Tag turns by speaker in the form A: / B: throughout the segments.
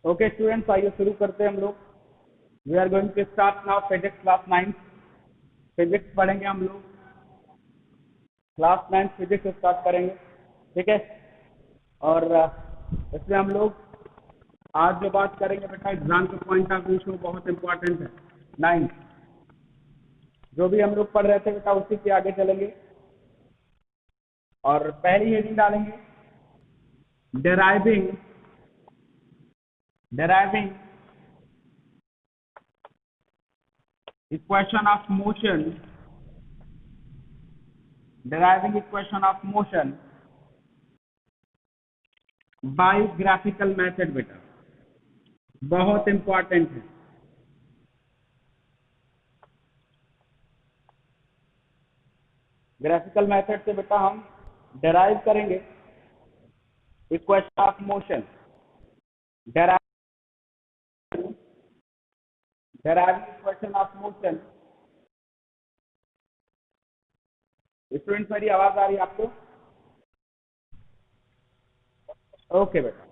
A: Okay students, आइए शुरू करते हैं हम लोग। We are going to start now physics class 9। Physics पढ़ेंगे हम लोग, क्लास 9 फिजिक्स स्टार्ट करेंगे, ठीक है। और इसमें हम लोग आज जो बात करेंगे बेटा, एग्जाम के पॉइंट ऑफ व्यू से बहुत इंपॉर्टेंट है। 9 जो भी हम लोग पढ़ रहे थे बेटा, उसी के आगे चलेंगे और पहली हेडिंग डालेंगे deriving equation of motion, deriving equation of motion by graphical method। बेटा बहुत इंपॉर्टेंट है। ग्राफिकल मेथड से बेटा हम डेराइव करेंगे equation of motion. Deriving equation of motion. Students मेरी आवाज आ रही है आपको? ओके बेटा,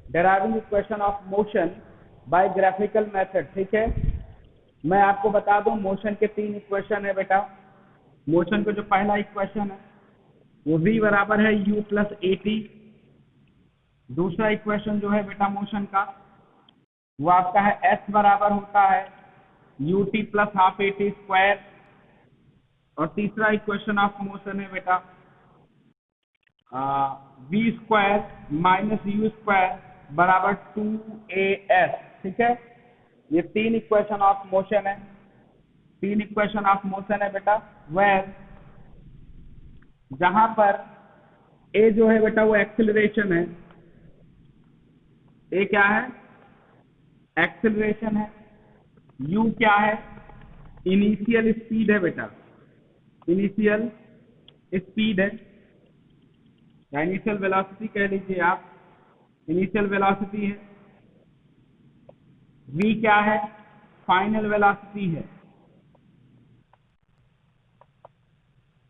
A: deriving equation of motion by graphical method, ठीक है। मैं आपको बता दूं, मोशन के 3 इक्वेशन है बेटा। मोशन का जो पहला इक्वेशन है वो v बराबर है u प्लस at। दूसरा इक्वेशन जो है बेटा मोशन का, वो आपका है s बराबर होता है ut plus half at square. और तीसरा इक्वेशन ऑफ मोशन है बेटा v square minus u square बराबर 2as, ठीक है। ये 3 इक्वेशन ऑफ मोशन है। 3 इक्वेशन ऑफ मोशन है बेटा, वेयर जहां पर a जो है बेटा वो एक्सेलरेशन है। a क्या है? एक्सेलरेशन है। u क्या है? इनिशियल स्पीड है बेटा, इनिशियल स्पीड है या इनिशियल वेलोसिटी कह लीजिए आप, इनिशियल वेलोसिटी है। v क्या है? फाइनल वेलोसिटी है,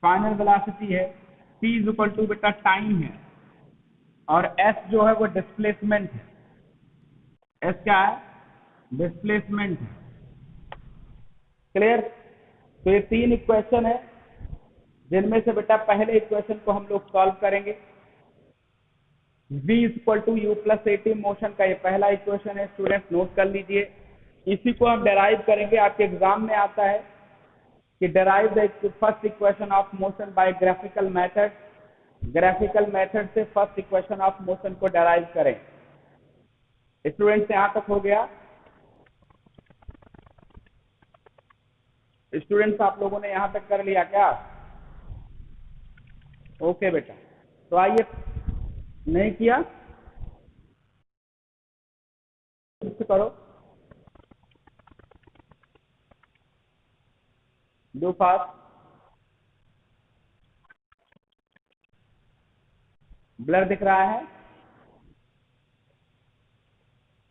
A: फाइनल वेलोसिटी है। p इज इक्वल टू बेटा टाइम है। और s जो है वो डिस्प्लेसमेंट है। s क्या है? डिस्प्लेसमेंट है। क्लियर? तो ये 3 इक्वेशन है, जिनमें से बेटा पहले इक्वेशन को हम लोग सॉल्व करेंगे। v equal to u plus at motion का ये पहला इक्वेशन है, स्टूडेंट्स नोट कर लीजिए। इसी को हम डेराइव करेंगे। आपके एग्जाम में आता है कि derive the first equation of motion by graphical method. Graphical method से फर्स्ट इक्वेशन ऑफ मोशन को डेराइव करें। स्टूडेंट्स यहां तक हो गया? स्टूडेंट्स आप लोगों ने यहां तक कर लिया क्या? ओके बेटा, तो आइए, नहीं किया करो, डू फास्ट। ब्लर दिख रहा है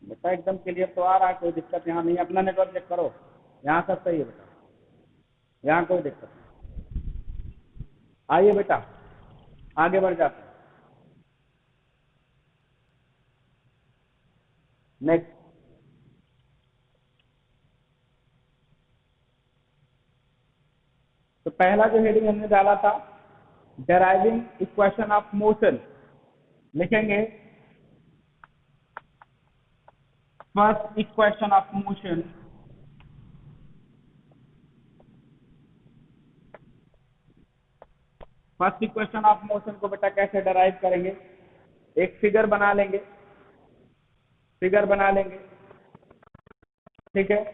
A: बेटा? एकदम क्लियर तो आ रहा है, कोई दिक्कत यहाँ नहीं। अपना नेटवर्क चेक करो, यहाँ सब सही है बेटा, यहाँ कोई दिक्कत नहीं। आइए बेटा आगे बढ़ जाते हैं। नेक्स्ट, तो पहला जो हेडिंग हमने डाला था डेराइविंग इक्वेशन ऑफ मोशन, लिखेंगे first equation of motion first equation of motion को बेटा कैसे डेराइव करेंगे? एक फिगर बना लेंगे, ठीक है।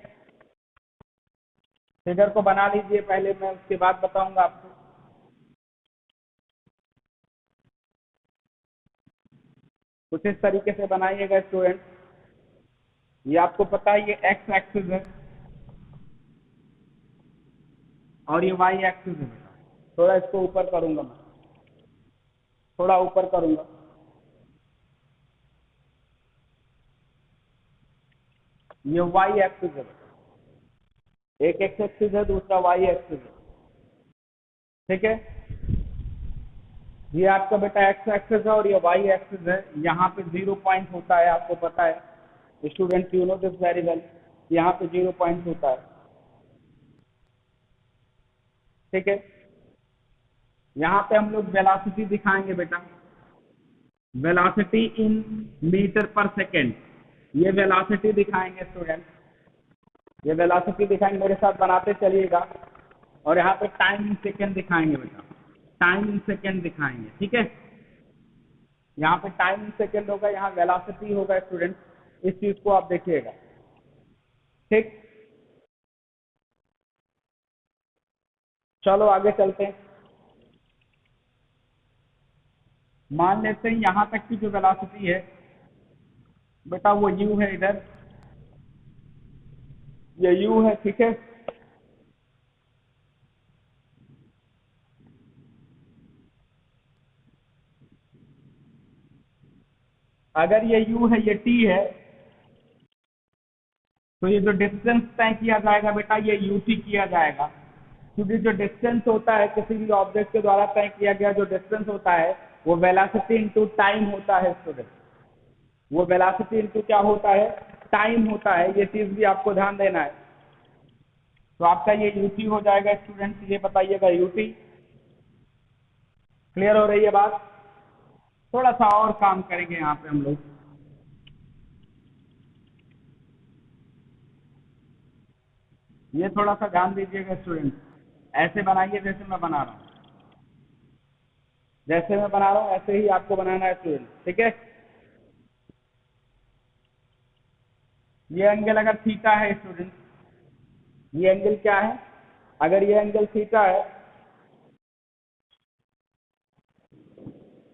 A: फिगर को बना लीजिए पहले, मैं उसके बाद बताऊंगा आपको। कुछ इस तरीके से बनाइएगा स्टूडेंट। ये आपको पता है ये एक्स एक्सिस है और ये वाई एक्सिस है। थोड़ा इसको ऊपर करूंगा मैं, थोड़ा ऊपर करूंगा। ये वाई एक्सिस है, एक एक्स एक्सिस है, दूसरा वाई एक्सिस है, ठीक है। ये आपका बेटा एक्स एक्सिस है और ये वाई एक्सिस है। यहाँ पे 0 पॉइंट होता है, आपको पता है। Student you know this very well, यहाँ पे 0 पॉइंट होता है, ठीक है। यहाँ पे हम लोग वेलोसिटी दिखाएंगे बेटा, वेलोसिटी इन मीटर पर सेकेंड, ये वेलोसिटी दिखाएंगे स्टूडेंट, ये वेलोसिटी दिखाएंगे, मेरे साथ बनाते चलिएगा। और यहाँ पे टाइम इन सेकेंड दिखाएंगे बेटा, टाइम इन सेकेंड दिखाएंगे, ठीक है। यहाँ पे टाइम इन सेकेंड होगा, यहाँ वेलोसिटी होगा स्टूडेंट, इस चीज को आप देखिएगा, ठीक। चलो आगे चलते हैं। मान लेते हैं यहाँ तक की जो वेलोसिटी है बेटा वो u है, इधर ये u है, ठीक है। अगर ये u है, ये t है, तो ये जो डिस्टेंस तय किया जाएगा बेटा ये ut किया जाएगा, क्योंकि जो डिस्टेंस होता है किसी भी ऑब्जेक्ट के द्वारा तय किया गया जो डिस्टेंस होता है वो वेलोसिटी इनटू टाइम होता है स्टूडेंट, वो वेलोसिटी इनटू क्या होता है, टाइम होता है, ये चीज भी आपको ध्यान देना है। तो आपका ये ut हो जाएगा स्टूडेंट, ये बताइएगा ut, क्लियर हो रही है बात। थोड़ा सा और काम करेंगे यहाँ पे हम लोग, ये थोड़ा सा ध्यान दीजिएगा स्टूडेंट, ऐसे बनाइए जैसे मैं बना रहा हूँ, जैसे मैं बना रहा हूँ ऐसे ही आपको बनाना है स्टूडेंट, ठीक है। ये एंगल अगर थीटा है स्टूडेंट, ये एंगल क्या है, अगर ये एंगल थीटा है,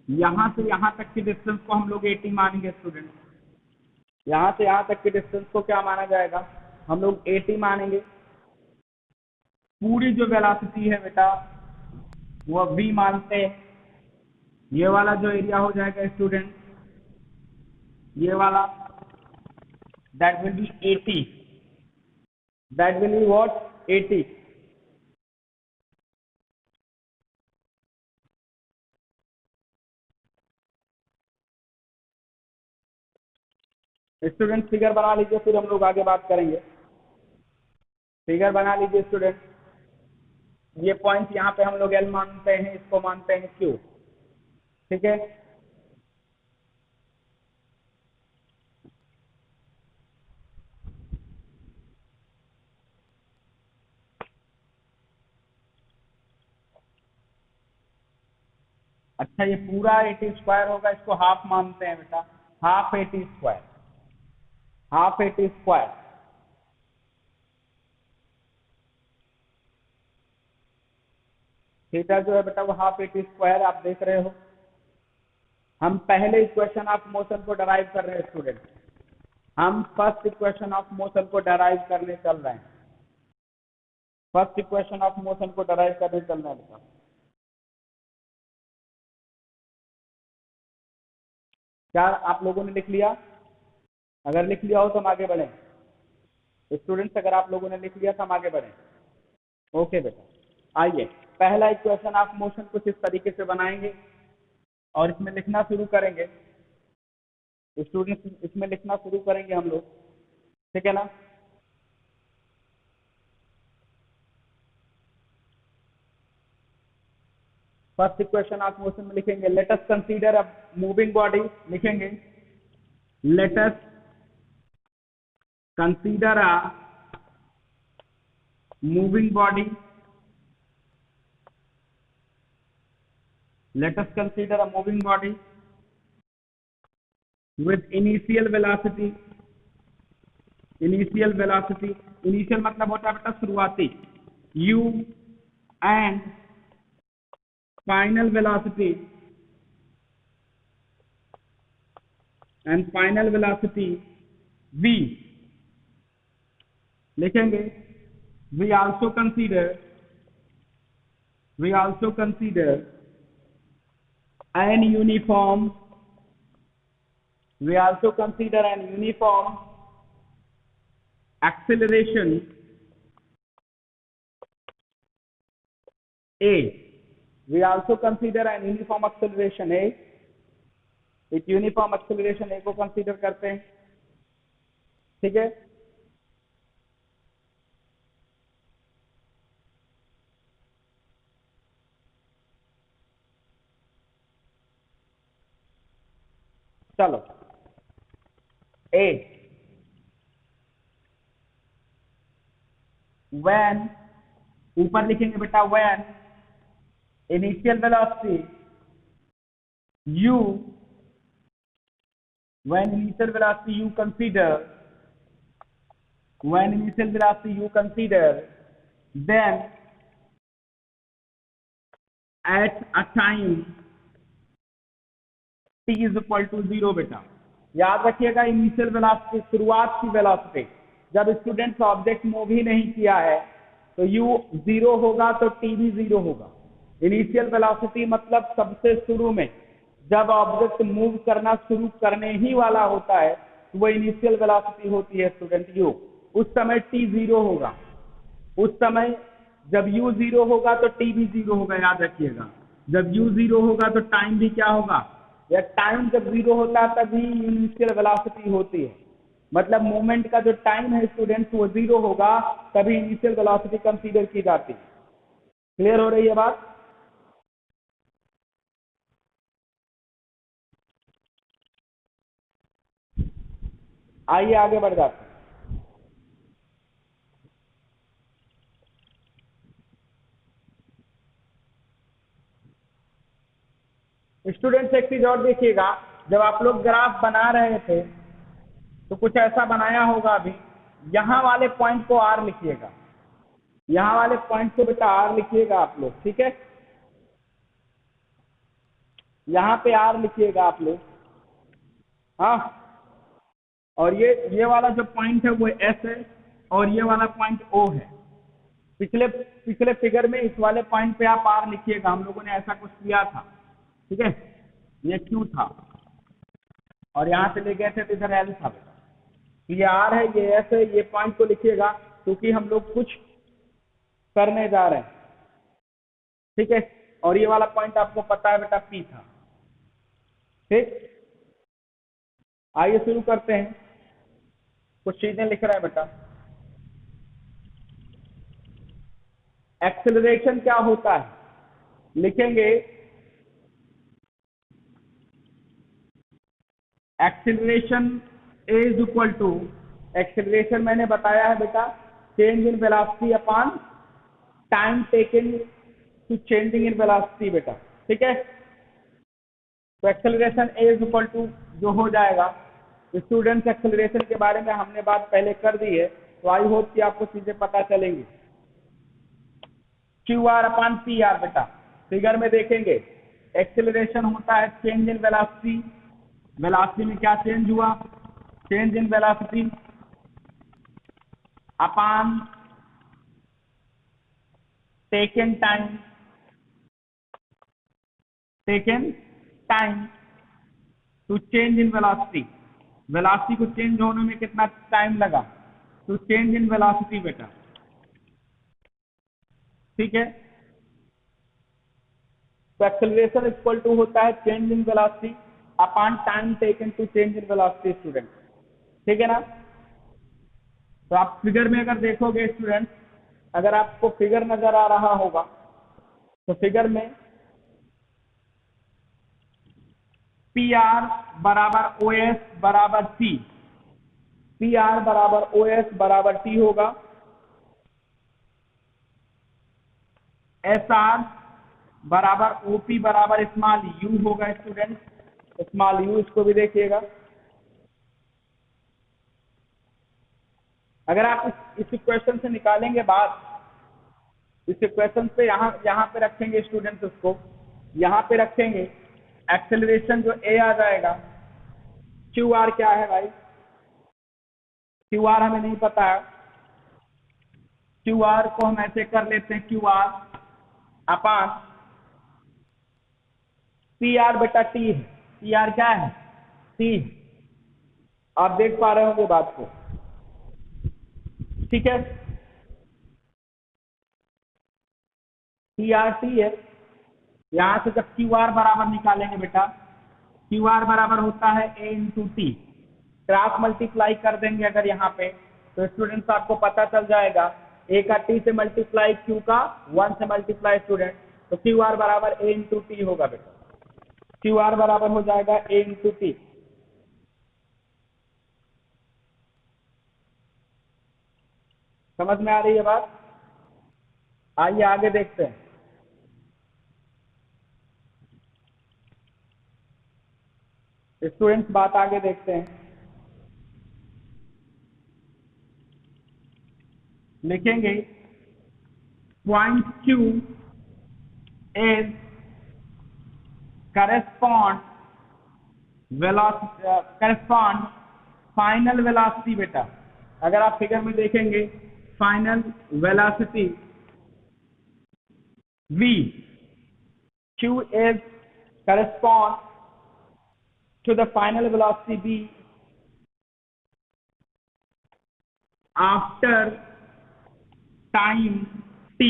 A: यहां से यहां तक की डिस्टेंस को हम लोग 80 मानेंगे स्टूडेंट, यहां से यहां तक की डिस्टेंस को क्या माना जाएगा, हम लोग 80 मानेंगे। पूरी जो वेलोसिटी है बेटा वो v मानते हैं, ये वाला जो एरिया हो जाएगा स्टूडेंट, ये वाला that will be 80, that will be what 80। Student figure बना लीजिए, फिर हम लोग आगे बात करेंगे। फिगर बना लीजिए स्टूडेंट, ये पॉइंट यहाँ पे हम लोग L मानते हैं, इसको मानते हैं Q, ठीक है। अच्छा ये पूरा 80 स्क्वायर होगा, इसको हाफ मानते हैं बेटा, half 80 square, half 80 square, theta जो है बेटा वो हाफ 80 स्क्वायर आप देख रहे हो। हम पहले इक्वेशन ऑफ मोशन को डराइव कर रहे हैं स्टूडेंट, हम फर्स्ट इक्वेशन ऑफ मोशन को डराइव करने चल रहे हैं, फर्स्ट इक्वेशन ऑफ मोशन को डराइव करने चल रहे हैं बेटा। क्या आप लोगों ने लिख लिया, अगर लिख लिया हो तो हम आगे बढ़ें स्टूडेंट्स, अगर आप लोगों ने लिख लिया तो हम आगे बढ़ें। ओके बेटा, आइए पहला इक्वेशन ऑफ मोशन कुछ इस तरीके से बनाएंगे और इसमें लिखना शुरू करेंगे स्टूडेंट्स, इसमें लिखना शुरू करेंगे हम लोग, ठीक है ना। फर्स्ट इक्वेशन ऑफ मोशन में लिखेंगे let us consider a moving body, लिखेंगे let us consider a moving body, let us consider a moving body with initial velocity, initial velocity, initial मतलब होता है बेटा शुरुआती, u and final velocity, and final velocity v, लिखेंगे we also consider an uniform, we also consider an uniform acceleration a, we also consider an uniform acceleration a, एक uniform acceleration a को consider करते हैं। ठीक है। चलो 8 when, ऊपर लिखेंगे बेटा when initial velocity u, when initial velocity you consider, when initial velocity you consider, then at a time t is equal to 0 बेटा, याद रखिएगा इनिशियल वेलोसिटी शुरुआत की वेलोसिटी, जब स्टूडेंट्स ऑब्जेक्ट मूव ही नहीं किया है तो u 0 होगा तो t भी 0 होगा। इनिशियल वेलोसिटी मतलब सबसे शुरू में जब ऑब्जेक्ट मूव करना शुरू करने ही वाला होता है तो वो इनिशियल वेलोसिटी होती है स्टूडेंट u, उस समय t 0 होगा। उस समय जब u 0 होगा तो t भी 0 होगा, याद रखिएगा। जब u 0 होगा तो टाइम भी क्या होगा, या टाइम जब 0 होता है तभी इनिशियल वेलोसिटी होती है, मतलब मूवमेंट का जो टाइम है स्टूडेंट्स वो 0 होगा तभी इनिशियल वेलोसिटी कंसीडर की जाती है। क्लियर हो रही है बात? आइए आगे बढ़ जाते हैं। स्टूडेंट्स एक चीज और देखिएगा, जब आप लोग ग्राफ बना रहे थे तो कुछ ऐसा बनाया होगा अभी, यहाँ वाले पॉइंट को आर लिखिएगा, यहाँ वाले पॉइंट को बेटा आर लिखिएगा आप लोग, ठीक है। यहाँ पे आर लिखिएगा आप लोग, हाँ। और ये वाला जो पॉइंट है वो एस है और ये वाला पॉइंट ओ है। पिछले फिगर में इस वाले पॉइंट पे आप आर लिखिएगा, हम लोगों ने ऐसा कुछ किया था, ठीक है। ये क्यू था और यहाँ से ले गए थे तो इधर एल था बेटा, ये आर है, ये एस है, ये पॉइंट को लिखिएगा क्योंकि हम लोग कुछ करने जा रहे हैं, ठीक है। और ये वाला पॉइंट आपको पता है बेटा पी था, ठीक। आइए शुरू करते हैं, कुछ चीजें लिख रहे हैं बेटा। एक्सेलरेशन क्या होता है, लिखेंगे acceleration is equal to, acceleration मैंने बताया है बेटा change in velocity upon time taken to changing in velocity बेटा, ठीक है। तो एक्सेलरेशन इज इक्वल टू जो हो जाएगा, स्टूडेंट्स एक्सेलरेशन के बारे में हमने बात पहले कर दी है तो आई होप कि आपको चीजें पता चलेंगी। Q R upon P R बेटा, फिगर में देखेंगे एक्सेलरेशन होता है चेंज इन वेलोसिटी, वेलोसिटी में क्या चेंज हुआ, change in velocity upon taken time, taken time to change in velocity, velocity को चेंज होने में कितना टाइम लगा, टू चेंज इन वेलोसिटी बेटा, ठीक है। तो एक्सेलरेशन इक्वल टू होता है change in velocity upon time taken to change in velocity student, ठीक है ना। तो आप फिगर में अगर देखोगे स्टूडेंट, अगर आपको फिगर नजर आ रहा होगा तो फिगर में पी आर बराबर ओ एस बराबर टी, पी आर बराबर ओ एस बराबर टी होगा, एस आर बराबर ओपी बराबर स्मॉल यू होगा स्टूडेंट, स्मॉल यू, इसको भी देखिएगा। अगर आप इस इक्वेशन से निकालेंगे बात, इस इक्वेशन पे यहाँ पे रखेंगे स्टूडेंट्स, उसको यहाँ पे रखेंगे, एक्सेलरेशन जो ए आ जाएगा, क्यू आर क्या है भाई, क्यू आर हमें नहीं पता है, क्यू आर को हम ऐसे कर लेते हैं Q R upon P R बेटा टी है, पी आर क्या है, टी, आप देख पा रहे होंगे बात को, ठीक है। पी आर टी है, यहां से जब क्यू आर बराबर निकालेंगे बेटा, क्यू आर बराबर होता है ए इंटू टी, क्रॉस मल्टीप्लाई कर देंगे अगर यहाँ पे, तो स्टूडेंट्स आपको पता चल जाएगा ए का टी से मल्टीप्लाई, क्यू का 1 से मल्टीप्लाई स्टूडेंट, तो क्यू आर बराबर ए इंटू टी होगा बेटा, क्यू आर बराबर हो जाएगा ए इंटू टी। समझ में आ रही है बात? आइए आगे देखते हैं। स्टूडेंट्स बात आगे देखते हैं। लिखेंगे point Q is correspond final velocity बेटा। अगर आप फिगर में देखेंगे final velocity v, q is correspond to the final velocity v after time t,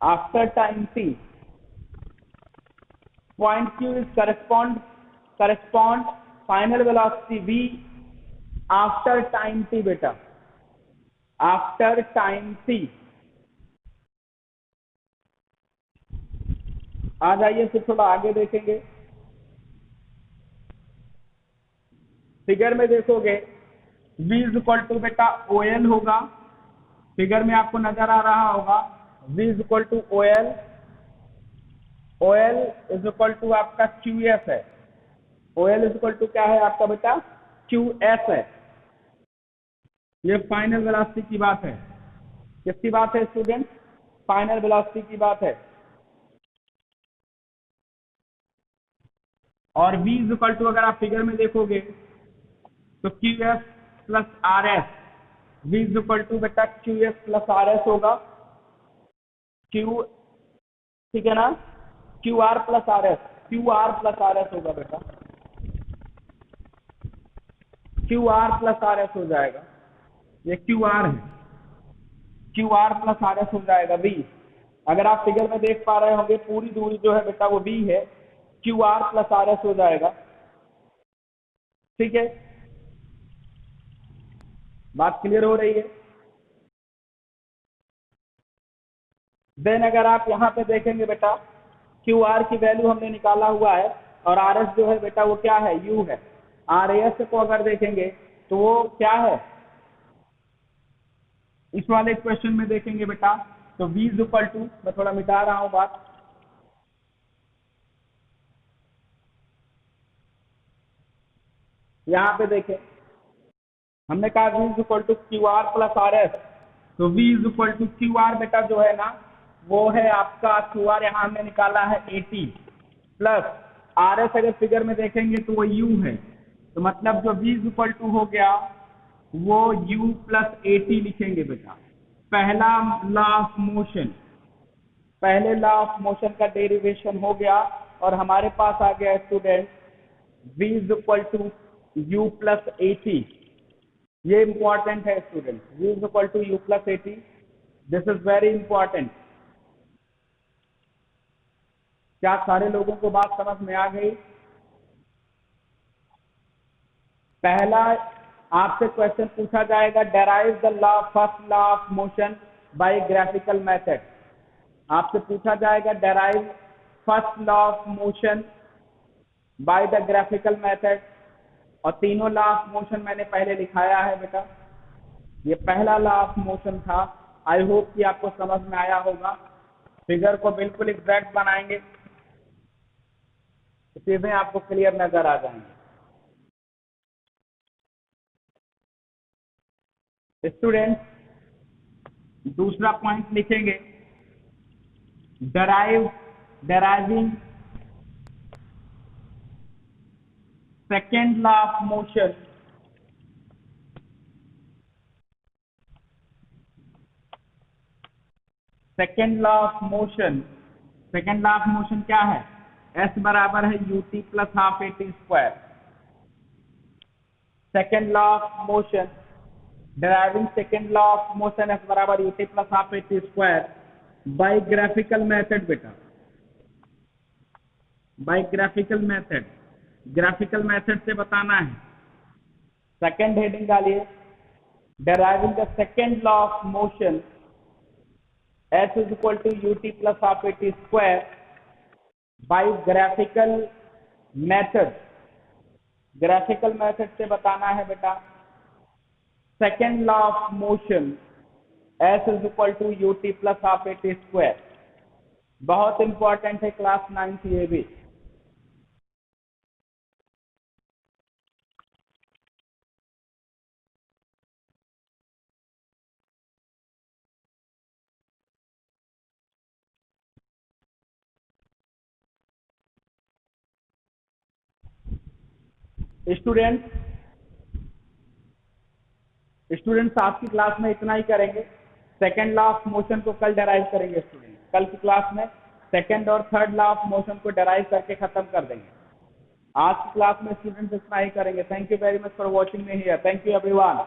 A: after time t। point q is correspond final velocity v after time t बेटा, after time t। आ जाइए फिर थोड़ा आगे देखेंगे। Figure में देखोगे v is equal to बेटा OL होगा, फिगर में आपको नजर आ रहा होगा v is equal to OL, OL is equal to आपका QS है, OL इज इक्वल टू क्या है आपका बेटा QS है। ये फाइनल वेलोसिटी की बात है। किसकी बात है स्टूडेंट? फाइनल वेलोसिटी की बात है। और v इज इक्वल टू अगर आप फिगर में देखोगे तो QS plus RS, v is equal to बेटा QS प्लस RS होगा, Q ठीक है ना, QR plus RS, QR plus RS होगा बेटा, QR प्लस RS हो जाएगा, ये QR है, QR प्लस RS हो जाएगा v। अगर आप फिगर में देख पा रहे होंगे पूरी दूरी जो है बेटा वो v है, QR प्लस RS हो जाएगा। ठीक है, बात क्लियर हो रही है? देन अगर आप यहाँ पे देखेंगे बेटा QR की वैल्यू हमने निकाला हुआ है और RS जो है बेटा वो क्या है, U है। RS को अगर देखेंगे तो वो क्या है, इस वाले क्वेश्चन में देखेंगे बेटा तो v इज इक्वल टू, मैं थोड़ा मिटा रहा हूं बात, यहाँ पे देखें हमने कहा v is equal to QR plus RS, तो v is equal to QR बेटा जो है ना वो है आपका QR, यहाँ हमने निकाला है 80 प्लस RS अगर फिगर में देखेंगे तो वो U है, तो मतलब जो v इज इक्वल टू हो गया वो U प्लस 80 लिखेंगे बेटा। पहला लॉ ऑफ मोशन, पहले लॉ ऑफ मोशन का डेरिवेशन हो गया और हमारे पास आ गया student v is equal to U plus 80। ये इंपॉर्टेंट है student, v is equal to U plus 80, this is very important. क्या सारे लोगों को बात समझ में आ गई? पहला आपसे क्वेश्चन पूछा जाएगा, derive the law, first law of motion by graphical method. आपसे पूछा जाएगा derive first law of motion by the graphical method, और तीनों लॉ ऑफ मोशन मैंने पहले लिखाया है बेटा। ये पहला लॉ ऑफ मोशन था। आई होप कि आपको समझ में आया होगा। फिगर को बिल्कुल एग्जैक्ट बनाएंगे, चीजें आपको क्लियर नजर आ जाएंगे। स्टूडेंट दूसरा पॉइंट लिखेंगे, deriving second law of motion second law of motion, second law of motion क्या है, S बराबर है ut plus half AT square. Second law of motion, deriving second law of motion S बराबर ut plus half AT square by graphical method बेटा, by graphical method. Graphical method से बताना है second heading डालिए, deriving the second law of motion s is equal to ut plus half at square by graphical method. Graphical method से बताना है बेटा second law of motion s is equal to ut plus half at square. बहुत important है class 9th ये भी। Students आज की क्लास में इतना ही करेंगे। सेकेंड लॉ ऑफ मोशन को कल डेराइव करेंगे स्टूडेंट। कल की क्लास में सेकेंड और थर्ड लॉ ऑफ मोशन को डेराइव करके खत्म कर देंगे। आज की क्लास में स्टूडेंट्स इतना ही करेंगे। Thank you very much for watching me here. Thank you everyone.